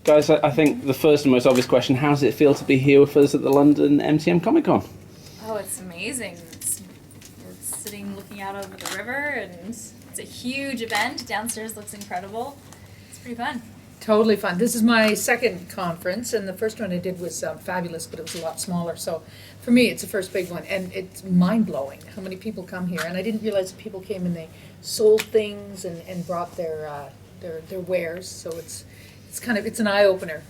Guys, I think the first and most obvious question, how does it feel to be here with us at the London MCM Comic Con? Oh, it's amazing. We're sitting looking out over the river, and it's a huge event. Downstairs looks incredible. It's pretty fun. Totally fun. This is my second conference, and the first one I did was fabulous, but it was a lot smaller. So for me, it's the first big one, and it's mind-blowing how many people come here. And I didn't realize that people came and they sold things and brought their wares. So it's an eye-opener,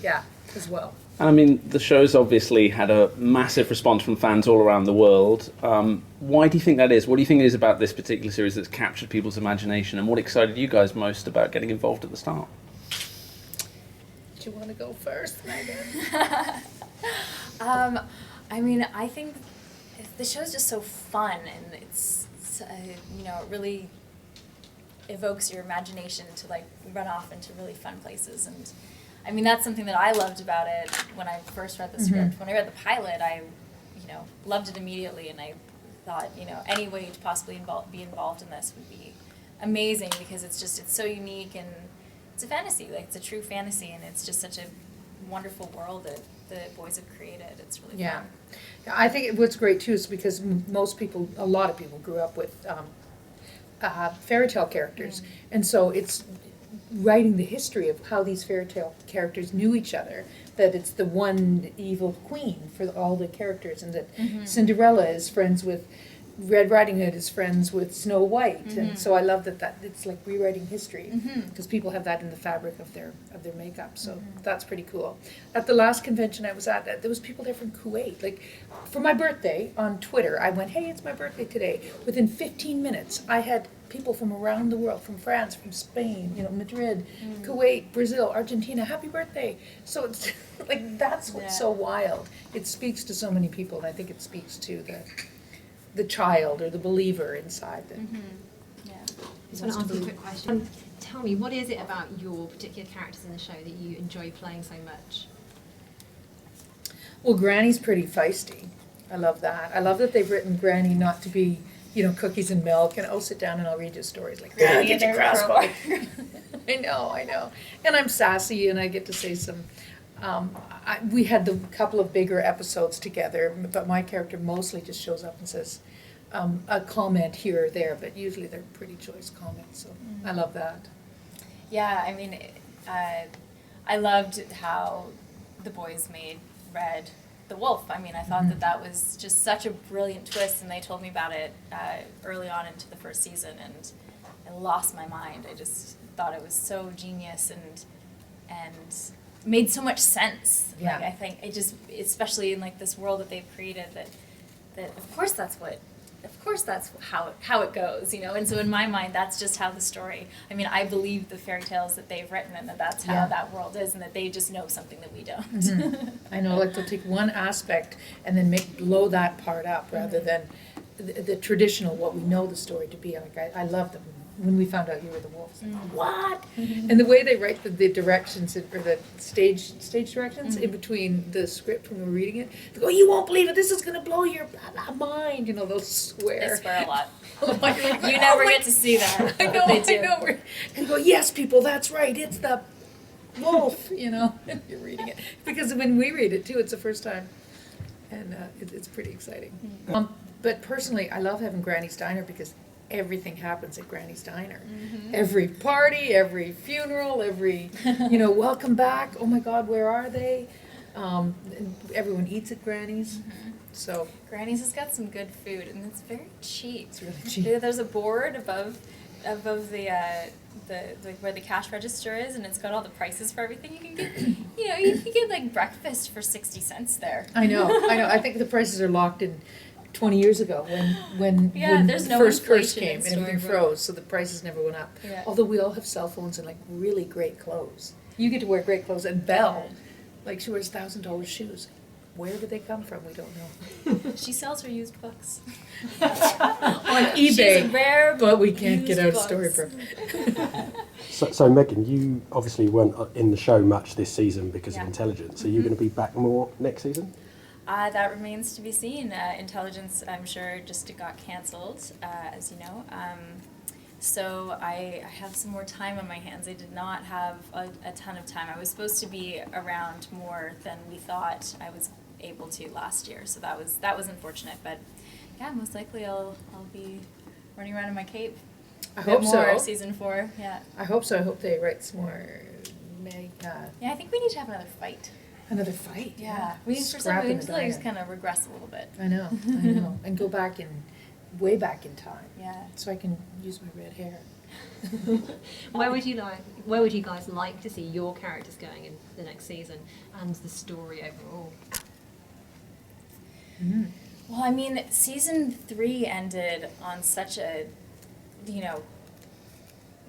yeah, as well. And I mean, the show's obviously had a massive response from fans all around the world. Why do you think that is? What do you think it is about this particular series that's captured people's imagination, and what excited you guys most about getting involved at the start? Do you want to go first, Megan? I mean, I think the show's just so fun, and it's it really evokes your imagination to like run off into really fun places. And I mean, that's something that I loved about it when I first read the script. When I read the pilot, I loved it immediately, and I thought, any way to possibly be involved in this would be amazing, because it's so unique, and it's a fantasy, like it's a true fantasy, and it's just such a wonderful world that the boys have created. It's really fun. Yeah, I think what's great too is because a lot of people grew up with fairy tale characters, and so it's writing the history of how these fairy tale characters knew each other, that it's the one evil queen for all the characters, and that Cinderella is friends with Red Riding Hood, is friends with Snow White, and so I love that it's like rewriting history, because people have that in the fabric of their makeup, so that's pretty cool. At the last convention I was at, there was people there from Kuwait. Like, for my birthday on Twitter, I went, hey, it's my birthday today. Within 15 minutes, I had people from around the world, from France, from Spain, Madrid, Kuwait, Brazil, Argentina, happy birthday. So it's like, that's what's so wild. It speaks to so many people, and I think it speaks to the child or the believer inside them. I just want to ask you a quick question. Tell me, what is it about your particular characters in the show that you enjoy playing so much? Well, Granny's pretty feisty. I love that. I love that they've written Granny not to be, cookies and milk, and sit down and I'll read you stories. Like, Granny get and your their crossbow. I know. And I'm sassy, and I get to say some. We had a couple of bigger episodes together, but my character mostly just shows up and says a comment here or there, but usually they're pretty choice comments, so I love that. Yeah, I mean, I loved how the boys made Red the wolf. I mean, I thought that was just such a brilliant twist, and they told me about it early on into the first season, and I lost my mind. I just thought it was so genius and made so much sense. Yeah. Like, I think it just, especially in like this world that they've created, that of course that's how it goes, and so in my mind that's just how the story, I mean, I believe the fairy tales that they've written, and that's how that world is, and that they just know something that we don't. I know, like they'll take one aspect and then blow that part up rather than the traditional, what we know the story to be. Like, I love them. When we found out you were the wolves, what? And the way they write the directions, or the stage directions in between the script when we're reading it, they go, you won't believe it, this is going to blow your mind, they'll swear. They swear a lot. Like, you never get to see that. I know, they do. I know. And go, yes, people, that's right, it's the wolf, you're reading it. Because when we read it, too, it's the first time, and it's pretty exciting. But personally, I love having Granny's Diner, because everything happens at Granny's Diner. Every party, every funeral, every, welcome back, oh my God, where are they? And everyone eats at Granny's. So Granny's has got some good food, and it's very cheap. It's really cheap. There's a board above the where the cash register is, and it's got all the prices for everything. You can get, you can get like breakfast for 60 cents there. I know. I think the prices are locked in 20 years ago when there's no first curse inflation came in and everything storybook. froze, so the prices never went up. Yeah. Although we all have cell phones and like really great clothes. You get to wear great clothes, and Belle, like, she wears $1,000 shoes. Where did they come from? We don't know. She sells her used books On eBay, She's a rare but we can't get used out books. Storybook. So Megan, you obviously weren't in the show much this season because Yeah. of Intelligence. Are you going to be back more next season? That remains to be seen. Intelligence, I'm sure, just got cancelled, as you know. So I have some more time on my hands. I did not have a ton of time. I was supposed to be around more than we thought I was able to last year, so that was unfortunate. But yeah, most likely I'll be running around in my cape. I A bit hope more, so. season 4, yeah. I hope so. I hope they write some more. Yeah, I think we need to have another fight. Another fight. Yeah, we need for some Scrap in reason the to like just diner. kind of regress a little bit. I know, and go back way back in time, Yeah. so I can use my red hair. Where would you guys like to see your characters going in the next season and the story overall? Mm. Well, I mean, season 3 ended on such a,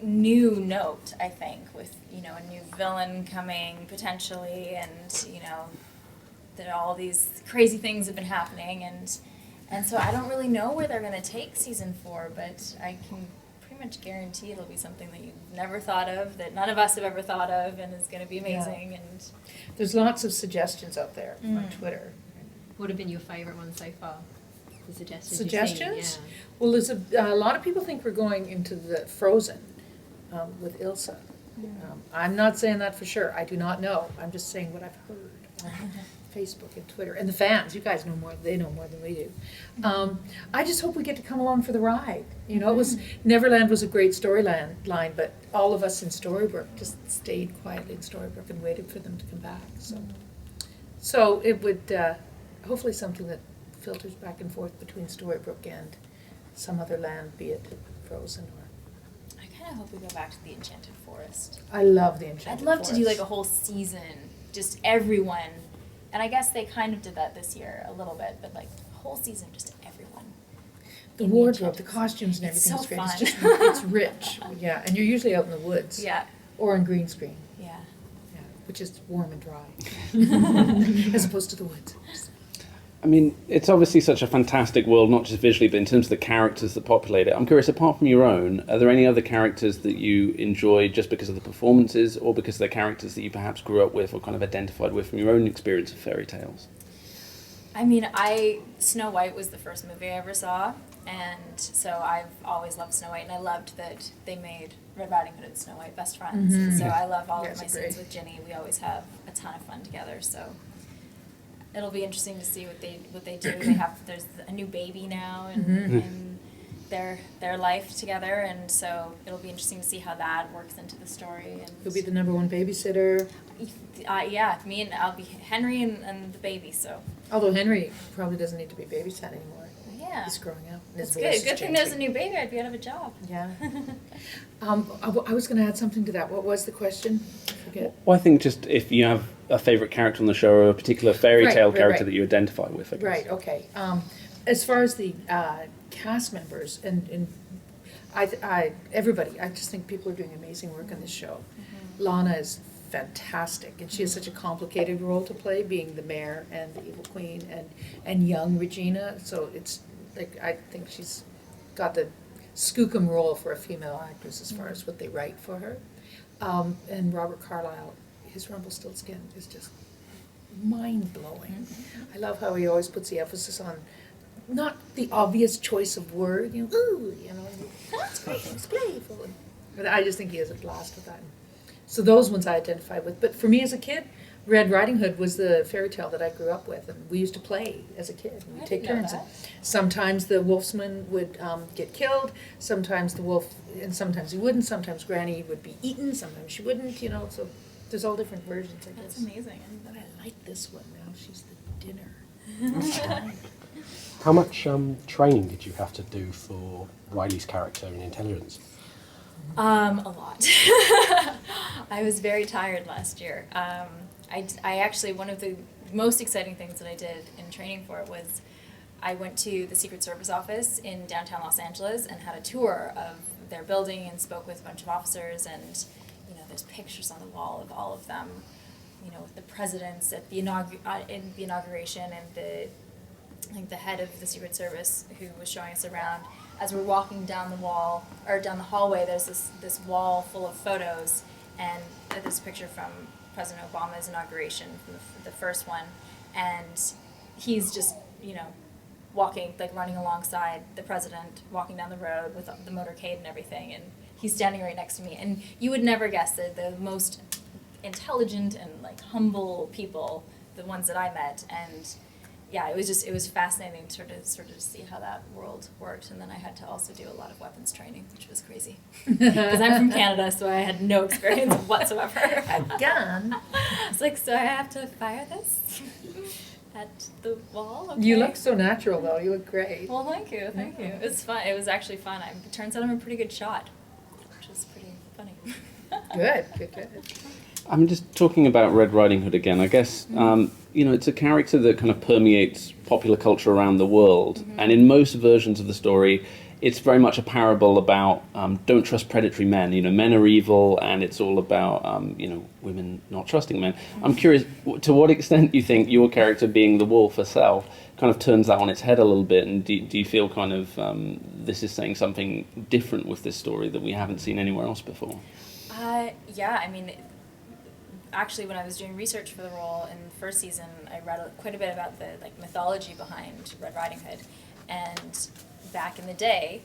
new note, I think, with, a new villain coming potentially, and, that all these crazy things have been happening, and so I don't really know where they're going to take season 4, but I can pretty much guarantee it'll be something that you've never thought of, that none of us have ever thought of, and is going to be amazing, and... There's lots of suggestions out there on Twitter. What have been your favourite ones so far? The suggestions? Suggestions? You've seen, Well, there's a lot of people think we're going into the Frozen with Ilsa. I'm not saying that for sure. I do not know. I'm just saying what I've heard on Facebook and Twitter. And the fans, you guys know more. They know more than we do. I just hope we get to come along for the ride. It was Neverland was a great storyline, but all of us in Storybrooke just stayed quietly in Storybrooke and waited for them to come back. So it would hopefully something that filters back and forth between Storybrooke and some other land, be it Frozen or... I kind of hope we go back to the Enchanted Forest. I love the Enchanted I'd love to do Forest. like a whole season, just everyone. And I guess they kind of did that this year a little bit, but like a whole season, just everyone. The in wardrobe, Enchanted the costumes and It's everything so is great. fun. It's rich, yeah. And you're usually out in the woods. Yeah, Or on green screen, yeah. yeah, which is warm and dry, as opposed to the woods. I mean, it's obviously such a fantastic world, not just visually, but in terms of the characters that populate it. I'm curious, apart from your own, are there any other characters that you enjoy just because of the performances, or because they're characters that you perhaps grew up with or kind of identified with from your own experience of fairy tales? I mean, Snow White was the first movie I ever saw, and so I've always loved Snow White, and I loved that they made Red Riding Hood and Snow White best friends. Mhm. And so I love all Yes, of my agree. scenes with Ginny. We always have a ton of fun together, so it'll be interesting to see what they do. There's a new baby now in their life together, and so it'll be interesting to see how that works into the story. And You'll be the #1 babysitter, yeah, me and I'll be Henry and the baby. So although Henry probably doesn't need to be babysat anymore. yeah, He's growing up. and his that's voice good. is Good thing there's a changing. new baby. I'd be out of a job. Yeah. I was going to add something to that. What was the question? I forget. Well, I think just if you have a favourite character on the show or a particular fairy Right, tale right, character right. that you identify with, I guess. Right, okay. As far as the cast members and everybody, I just think people are doing amazing work on this show. Lana is fantastic, and she has such a complicated role to play, being the mayor and the evil queen and young Regina. So it's like, I think she's got the skookum role for a female actress as far as what they write for her. And Robert Carlyle, his Rumpelstiltskin is just mind-blowing. I love how he always puts the emphasis on not the obvious choice of word, ooh, that's great, it's playful. But I just think he has a blast with that. So those ones I identify with. But for me as a kid, Red Riding Hood was the fairy tale that I grew up with, and we used to play as a kid. I We'd take didn't know turns. that. Sometimes the wolfsman would get killed, sometimes the wolf, and sometimes he wouldn't, sometimes Granny would be eaten, sometimes she wouldn't, so there's all different versions, I guess. That's amazing. But I like this one now, she's the dinner. How much training did you have to do for Riley's character in Intelligence? A lot. I was very tired last year. I actually, one of the most exciting things that I did in training for it was I went to the Secret Service office in downtown Los Angeles and had a tour of their building and spoke with a bunch of officers, and there's pictures on the wall of all of them, with the presidents at the in the inauguration, and the head of the Secret Service who was showing us around. As we're walking down the wall, or down the hallway, there's this wall full of photos, and this picture from President Obama's inauguration, from the first one, and he's just, walking, like running alongside the president, walking down the road with the motorcade and everything, and he's standing right next to me. And you would never guess that the most intelligent and like humble people, the ones that I met, and yeah, it was fascinating to sort of see how that world worked. And then I had to also do a lot of weapons training, which was crazy because I'm from Canada, so I had no experience whatsoever. A gun. It's like, so I have to fire this at the wall. Okay. You look so natural, though. You look great. Well, thank you. It was fun. It was actually fun. It turns out I'm a pretty good shot, which is pretty funny. Good. I'm just talking about Red Riding Hood again. I guess it's a character that kind of permeates popular culture around the world, and in most versions of the story, it's very much a parable about don't trust predatory men. Men are evil, and it's all about women not trusting men. I'm curious, to what extent you think your character, being the wolf herself, kind of turns that on its head a little bit, and do you feel kind of this is saying something different with this story that we haven't seen anywhere else before? Yeah, I mean, actually, when I was doing research for the role in the first season, I read quite a bit about the mythology behind Red Riding Hood, and back in the day,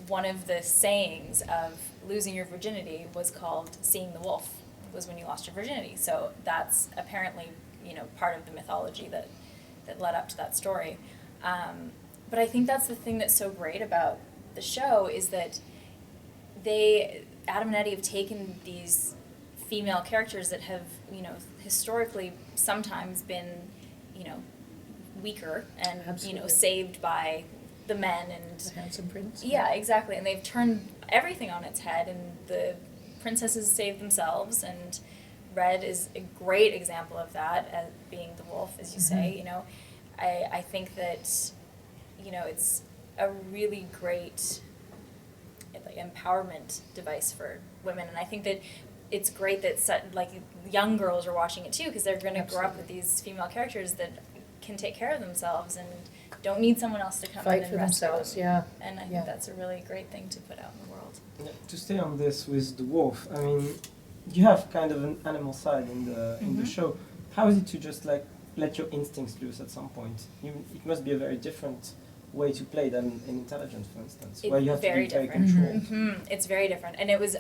one of the sayings of losing your virginity was called seeing the wolf, was when you lost your virginity. So that's apparently part of the mythology that led up to that story. But I think that's the thing that's so great about the show, is that Adam and Eddie have taken these female characters that have, historically sometimes been, weaker and, Absolutely. saved by the men and... The handsome prince. Yeah, exactly. And they've turned everything on its head, and the princesses save themselves, and Red is a great example of that, as being the wolf, as you say. I think that, it's a really great empowerment device for women, and I think that it's great that young girls are watching it too, because they're going to grow up with these female characters that can take care of themselves and don't need someone else to come Fight in and for rescue themselves, them. yeah. And I think that's a really great thing to put out in the world. Yeah, to stay on this with the wolf, I mean, you have kind of an animal side in the show. How is it to just let your instincts loose at some point? It must be a very different way to play than in Intelligence, for instance, where you have to be very controlled. It's very different, and it was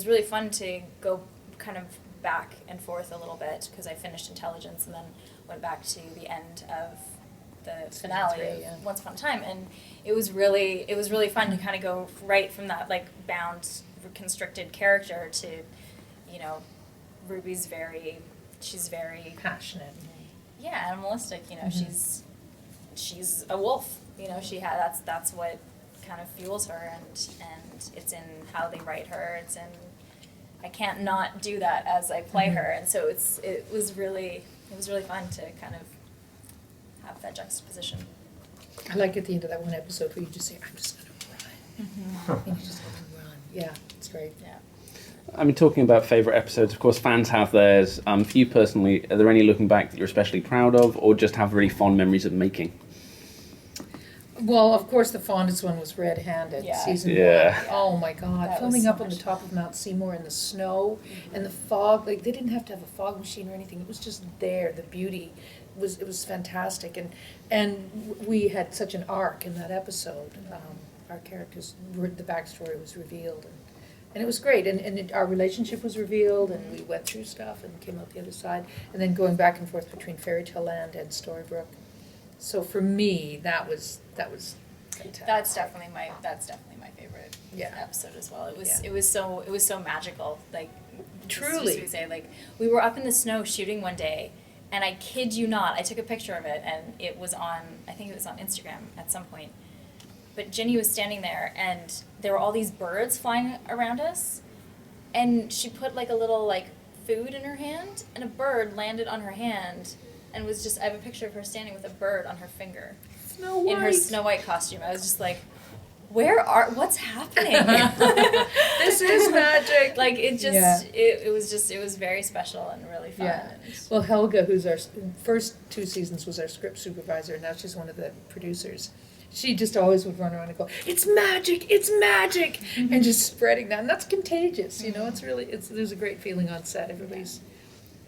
really fun to go kind of back and forth a little bit, because I finished Intelligence and then went back to the end of the finale of Once Upon a Time, and it was really fun to kind of go right from that bound, constricted character to, Ruby's she's very Passionate. animalistic. She's a wolf. That's what kind of fuels her, and it's in how they write her. It's in, I can't not do that as I play her, and so it was really fun to kind of have that juxtaposition. I like at the end of that one episode where you just say, I'm just going to run. And you just go and run. Yeah, it's great. Yeah. I mean, talking about favourite episodes, of course, fans have theirs. For you personally, are there any looking back that you're especially proud of, or just have really fond memories of making? Well, of course, the fondest one was Red Handed, season 1. Oh my God, That filming was so up on the much top of Mount Seymour in the snow and the fog. They didn't have to have a fog machine or anything. It was just there. The beauty was fantastic, and we had such an arc in that episode. Our characters, the backstory was revealed, and it was great. And our relationship was revealed, and we went through stuff and came out the other side. And then going back and forth between Fairy Tale Land and Storybrooke. So for me, that was fantastic. That's definitely my favorite episode as well. It was so magical. Truly. Just to say, we were up in the snow shooting one day, and I kid you not, I took a picture of it, and I think it was on Instagram at some point. But Ginny was standing there, and there were all these birds flying around us, and she put a little food in her hand, and a bird landed on her hand, and I have a picture of her standing with a bird on her finger. Snow White. In her Snow White costume. I was just like, what's happening? This is magic. It was very special and really fun. Yeah. Well, Helga, who's our first 2 seasons was our script supervisor, and now she's one of the producers. She just always would run around and go, "It's magic! It's magic!" and just spreading that. And that's contagious, there's a great feeling on set.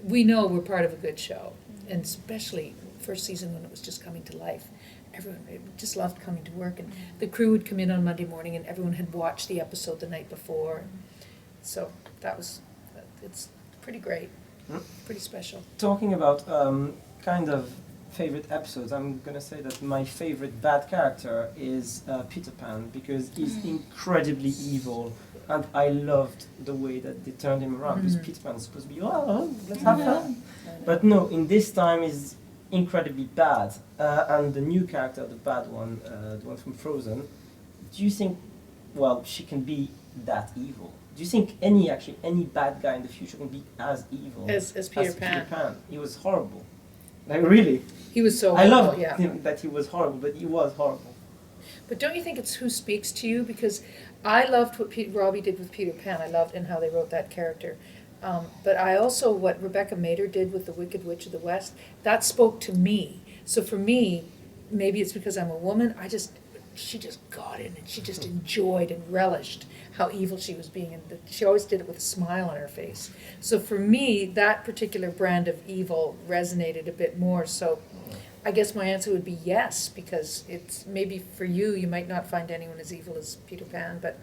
We know we're part of a good show, and especially first season when it was just coming to life. everyone just loved coming to work, and the crew would come in on Monday morning, and everyone had watched the episode the night before. So it's pretty great, pretty special. Talking about kind of favorite episodes, I'm gonna say that my favorite bad character is Peter Pan, because he's incredibly evil, and I loved the way that they turned him around. Because Peter Pan is supposed to be, oh, let's have fun, but no, in this time is incredibly bad. And the new character, the bad one, the one from Frozen, do you think, well, she can be that evil? Do you think any bad guy in the future can be as evil As Peter Pan. Peter Pan? He was horrible. Like, really. He was so I horrible, love yeah. him that he was horrible, but he was horrible. But don't you think it's who speaks to you? Because I loved what Robbie did with Peter Pan. I loved and how they wrote that character. But I also, what Rebecca Mader did with the Wicked Witch of the West, that spoke to me. So for me, maybe it's because I'm a woman, she just got in and she just enjoyed and relished how evil she was being, and she always did it with a smile on her face. So for me, that particular brand of evil resonated a bit more. So I guess my answer would be yes, because it's maybe for you, you might not find anyone as evil as Peter Pan, but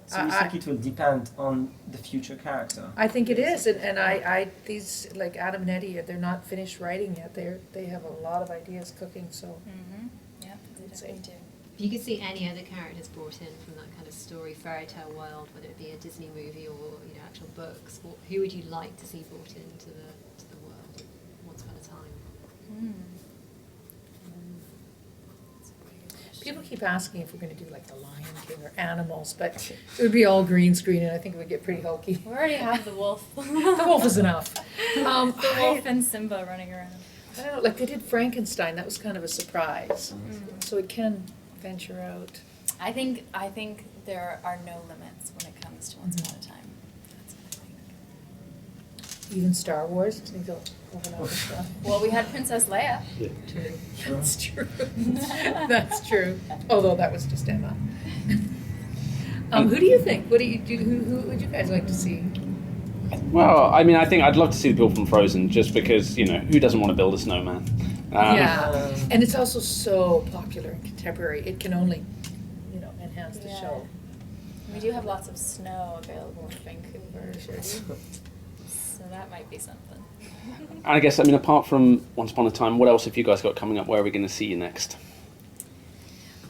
So you think it will depend on the future character? I think it is, and I these, like Adam and Eddie, they're not finished writing yet. They have a lot of ideas cooking, so Yeah, they definitely do. If you could see any other characters brought in from that kind of story, fairy tale world, whether it be a Disney movie or actual books, who would you like to see brought into the world once upon a time? people keep asking if we're going to do like the Lion King or animals, but it would be all green screen, and I think it would get pretty hokey. We already have the wolf. The wolf is enough. The wolf and Simba running around. I don't know, like they did Frankenstein, that was kind of a surprise. So it can venture out. I think there are no limits when it comes to Once Upon a Time. That's what I think. Even Star Wars, I think they'll open up and stuff. Well, we had Princess Leia. That's true. That's true. Although that was just Emma. Who do you think? What do you do? Who would you guys like to see? Well, I mean, I think I'd love to see the people from Frozen, just because, who doesn't want to build a snowman? Yeah, and it's also so popular and contemporary. It can only, enhance the Yeah. show. We do have lots of snow available in Vancouver. So that might be something. And I guess, apart from Once Upon a Time, what else have you guys got coming up? Where are we going to see you next?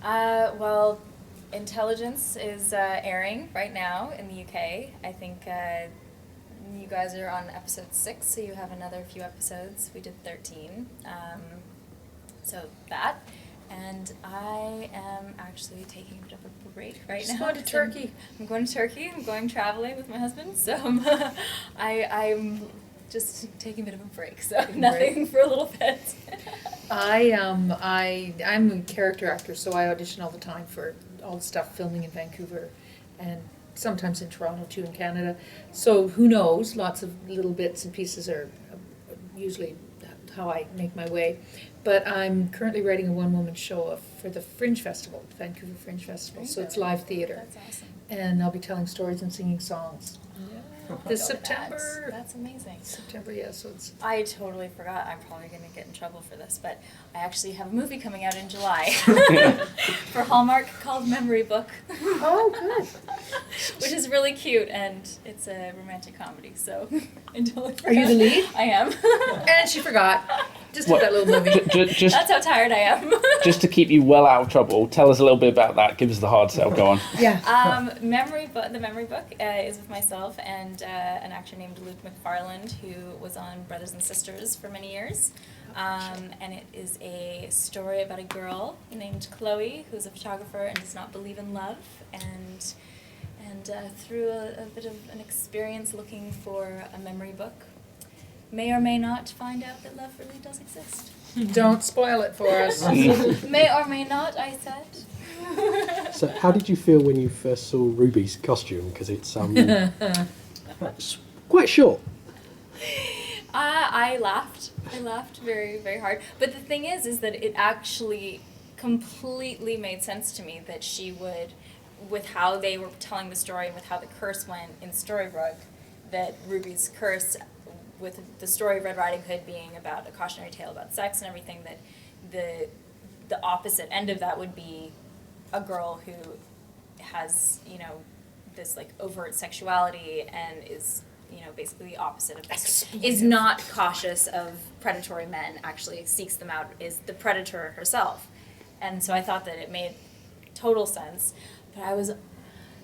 Well, Intelligence is airing right now in the UK. I think you guys are on episode 6, so you have another few episodes. We did 13. So that. And I am actually taking a bit of a break right She's now. going to Turkey. I'm going to Turkey. I'm going traveling with my husband. So I'm just taking a bit of a break. So nothing for a little bit. I'm a character actor, so I audition all the time for all the stuff filming in Vancouver, and sometimes in Toronto too, in Canada. So who knows? Lots of little bits and pieces are usually how I make my way. But I'm currently writing a one-woman show for the Fringe Festival, the Vancouver Fringe Festival. So it's live theater, That's awesome. and I'll be telling stories and singing songs. This Go to that. September. That's amazing. September, yeah. So it's. I totally forgot. I'm probably going to get in trouble for this, but I actually have a movie coming out in July for Hallmark called Memory Book. Oh, good. Which is really cute, and it's a romantic comedy. So I totally forgot. Are you the lead? I am. And she forgot. Just did What? that little movie. Just, That's how tired I am. just to keep you well out of trouble, tell us a little bit about that. Give us the hard sell. Go on. Yeah. The Memory Book is with myself and an actor named Luke McFarland, who was on Brothers and Sisters for many years. And it is a story about a girl named Chloe, who's a photographer and does not believe in love, and through a bit of an experience looking for a memory book, may or may not find out that love really does exist. Don't spoil it for us. May or may not, I said. So, how did you feel when you first saw Ruby's costume? Because it's it's quite short. I laughed. I laughed very, very hard. But the thing is that it actually completely made sense to me that she would, with how they were telling the story and with how the curse went in Storybrooke, that Ruby's curse, with the story of Red Riding Hood being about a cautionary tale about sex and everything, that the opposite end of that would be a girl who has, you know, this like overt sexuality and is, you know, basically the opposite of this. Is not cautious of predatory men, actually seeks them out, is the predator herself. And so I thought that it made total sense, but I was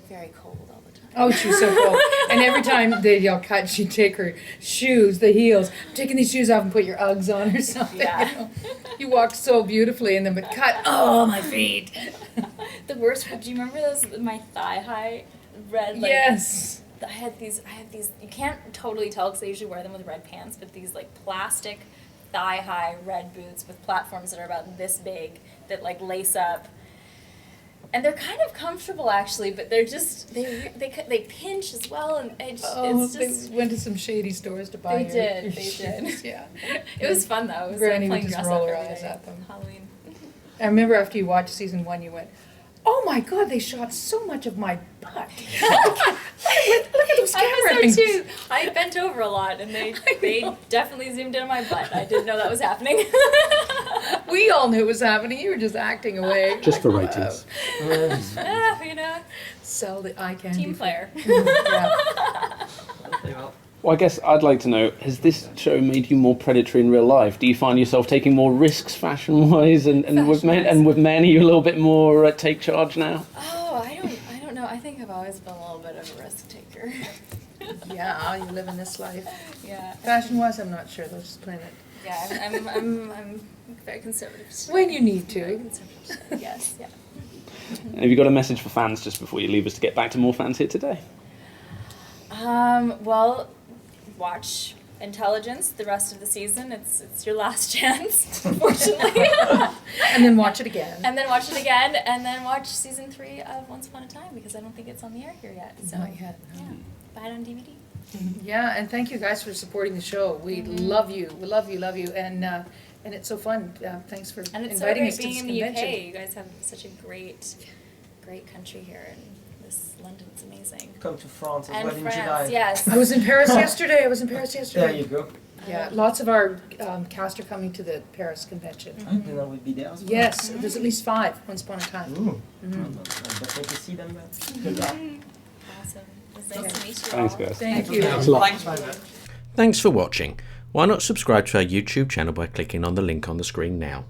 very cold all the time. Oh, she's so cool. And every time they'd yell cut, she'd take her shoes, the heels, I'm taking these shoes off and put your Uggs on or something. Yeah. You know? You walked so beautifully and then but cut, oh, my feet. The worst, do you remember those, my thigh-high red, like, Yes. I have these, you can't totally tell because I usually wear them with red pants, but these like plastic thigh-high red boots with platforms that are about this big that like lace up. And they're kind of comfortable actually, but they're just, they pinch as well, and it's just... They went to some shady stores to buy They your did, they shoes. did. Yeah. It was fun though. It was Granny like would playing just dress roll up her every eyes day. at them. Halloween. I remember after you watched season 1, you went, oh my God, they shot so much of my butt. Look at those camera I was angles. there too. I bent over a lot, and they definitely zoomed in on my butt. I didn't know that was happening. We all knew it was happening. You were just acting away. Just for ratings. You know, Sell the eye candy. team player. Yeah. Well, I guess I'd like to know, has this show made you more predatory in real life? Do you find yourself taking more risks fashion-wise, and with men, are you a little bit more take charge now? Oh, I don't know. I think I've always been a little bit of a risk taker. Yeah, you live in this life. Yeah. Fashion-wise, I'm not sure. They'll just plan it. Yeah, I'm very conservative. When you need Very to. conservative. Yes. Yeah. And have you got a message for fans just before you leave us to get back to more fans here today? Well, watch Intelligence the rest of the season. It's your last chance, unfortunately. And then watch it again. And then watch it again, and then watch season 3 of Once Upon a Time, because I don't think it's on the air here yet. So Not yet, no. yeah, buy it on DVD. Yeah, and thank you guys for supporting the show. We love you. We love you, and it's so fun. Thanks for And it's so inviting great us to being this in the convention. UK. You guys have such a great country here, and this London's amazing. Come to France as And well in France, July. yes. I was in Paris yesterday. There you go. Yeah, lots of our cast are coming to the Paris convention. Then I will be there as well. Yes, there's at least 5 Once Upon a Time. Ooh. I'll definitely see them there. Good luck. Awesome. It was nice to meet you Thanks, all. guys. Thank you. Thanks a lot. Thanks very much. Thanks for watching. Why not subscribe to our YouTube channel by clicking on the link on the screen now?